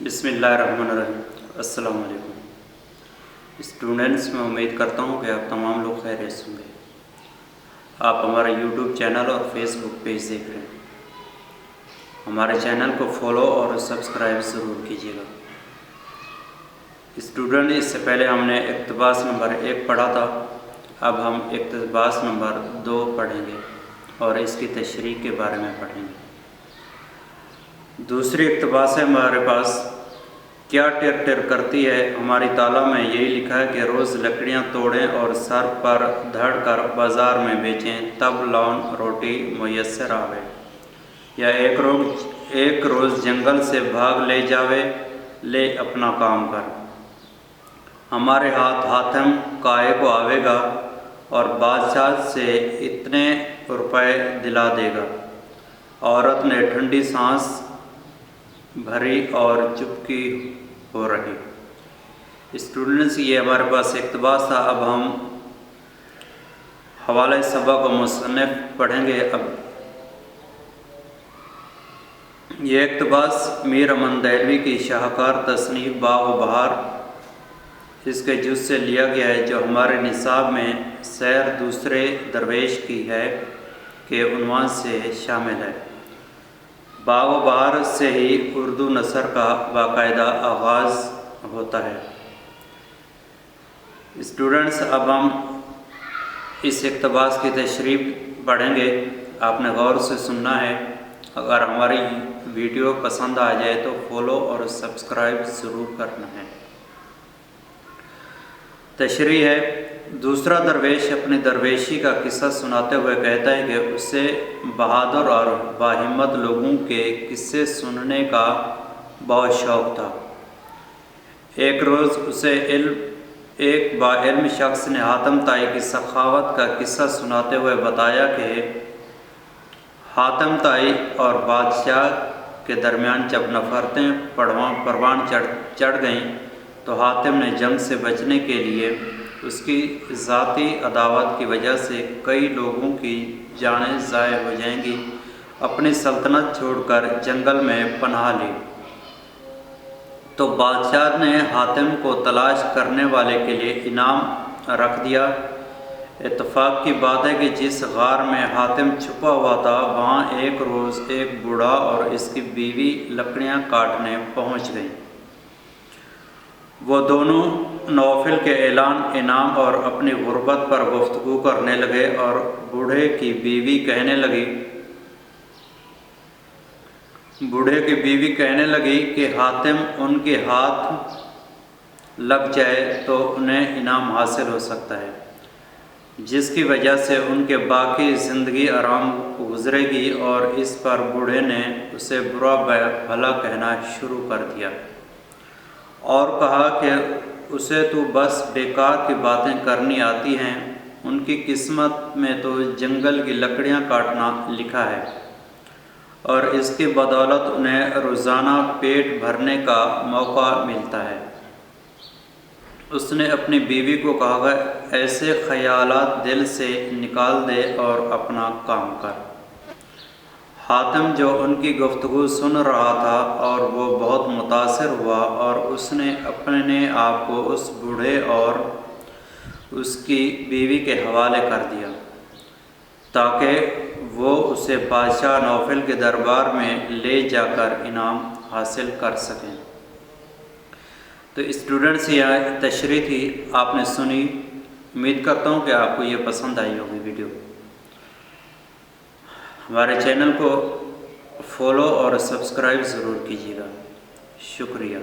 بسم اللہ الرحمن الرحیم۔ السلام علیکم اسٹوڈنٹس، میں امید کرتا ہوں کہ آپ تمام لوگ خیریت سے ہوں گے۔ آپ ہمارا یوٹیوب چینل اور فیس بک پیج دیکھ رہے ہیں۔ ہمارے چینل کو فالو اور سبسکرائب ضرور کیجیے گا۔ اسٹوڈنٹ، اس سے پہلے ہم نے اقتباس نمبر 1 پڑھا تھا، اب ہم اقتباس نمبر 2 پڑھیں گے اور اس کی تشریح کے بارے میں پڑھیں گے۔ دوسری اقتباس ہے ہمارے پاس، کیا ٹر ٹر کرتی ہے ہماری تالہ میں یہی لکھا ہے کہ روز لکڑیاں توڑیں اور سر پر دھڑ کر بازار میں بیچیں، تب لون روٹی میسر آوے۔ یا ایک روز جنگل سے بھاگ لے جاوے، لے اپنا کام کر، ہمارے ہاتھ حاتم کائے کو آوے گا اور بادشاہ سے اتنے روپے دلا دے گا۔ عورت نے ٹھنڈی سانس بھری اور چپکی ہو رہی۔ اسٹوڈنٹس، یہ ہمارے پاس اقتباس تھا۔ اب ہم حوالہ سبق و مصنف پڑھیں گے۔ اب یہ اقتباس میر امن دہلوی کی شاہکار تصنیف باغ و بہار اس کے جز سے لیا گیا ہے، جو ہمارے نصاب میں سیر دوسرے درویش کی ہے کے عنوان سے شامل ہے۔ باغ و بہار سے ہی اردو نثر کا باقاعدہ آغاز ہوتا ہے۔ اسٹوڈنٹس، اب ہم اس اقتباس کی تشریح پڑھیں گے۔ آپ نے غور سے سننا ہے۔ اگر ہماری ویڈیو پسند آ جائے تو فالو اور سبسکرائب ضرور کرنا ہے۔ تشریح ہے، دوسرا درویش اپنی درویشی کا قصہ سناتے ہوئے کہتا ہے کہ اسے بہادر اور باہمت لوگوں کے قصے سننے کا بہت شوق تھا۔ ایک روز اسے ایک باعلم شخص نے حاتم طائی کی سخاوت کا قصہ سناتے ہوئے بتایا کہ حاتم طائی اور بادشاہ کے درمیان جب نفرتیں پروان چڑھ گئیں تو حاتم نے جنگ سے بچنے کے لیے اس کی ذاتی عداوت کی وجہ سے کئی لوگوں کی جانیں ضائع ہو جائیں گی، اپنی سلطنت چھوڑ کر جنگل میں پناہ لی۔ تو بادشاہ نے حاتم کو تلاش کرنے والے کے لیے انعام رکھ دیا۔ اتفاق کی بات ہے کہ جس غار میں حاتم چھپا ہوا تھا، وہاں ایک روز ایک بوڑھا اور اس کی بیوی لکڑیاں کاٹنے پہنچ گئیں۔ وہ دونوں نوفل کے اعلان انعام اور اپنی غربت پر گفتگو کرنے لگے، اور بوڑھے کی بیوی کہنے لگی کہ حاتم ان کے ہاتھ لگ جائے تو انہیں انعام حاصل ہو سکتا ہے، جس کی وجہ سے ان کے باقی زندگی آرام گزرے گی۔ اور اس پر بوڑھے نے اسے برا بھلا کہنا شروع کر دیا اور کہا کہ اسے تو بس بیکار کی باتیں کرنی آتی ہیں، ان کی قسمت میں تو جنگل کی لکڑیاں کاٹنا لکھا ہے، اور اس کی بدولت انہیں روزانہ پیٹ بھرنے کا موقع ملتا ہے۔ اس نے اپنی بیوی کو کہا، ایسے خیالات دل سے نکال دے اور اپنا کام کر۔ حاتم، جو ان کی گفتگو سن رہا تھا، اور وہ بہت متاثر ہوا، اور اس نے اپنے آپ کو اس بوڑھے اور اس کی بیوی کے حوالے کر دیا تاکہ وہ اسے بادشاہ نوفل کے دربار میں لے جا کر انعام حاصل کر سکیں۔ تو اسٹوڈنٹس، یہ تشریح تھی، آپ نے سنی۔ امید کرتا ہوں کہ آپ کو یہ پسند آئی ہوگی ویڈیو۔ ہمارے چینل کو فالو اور سبسکرائب ضرور کیجیے گا۔ شکریہ۔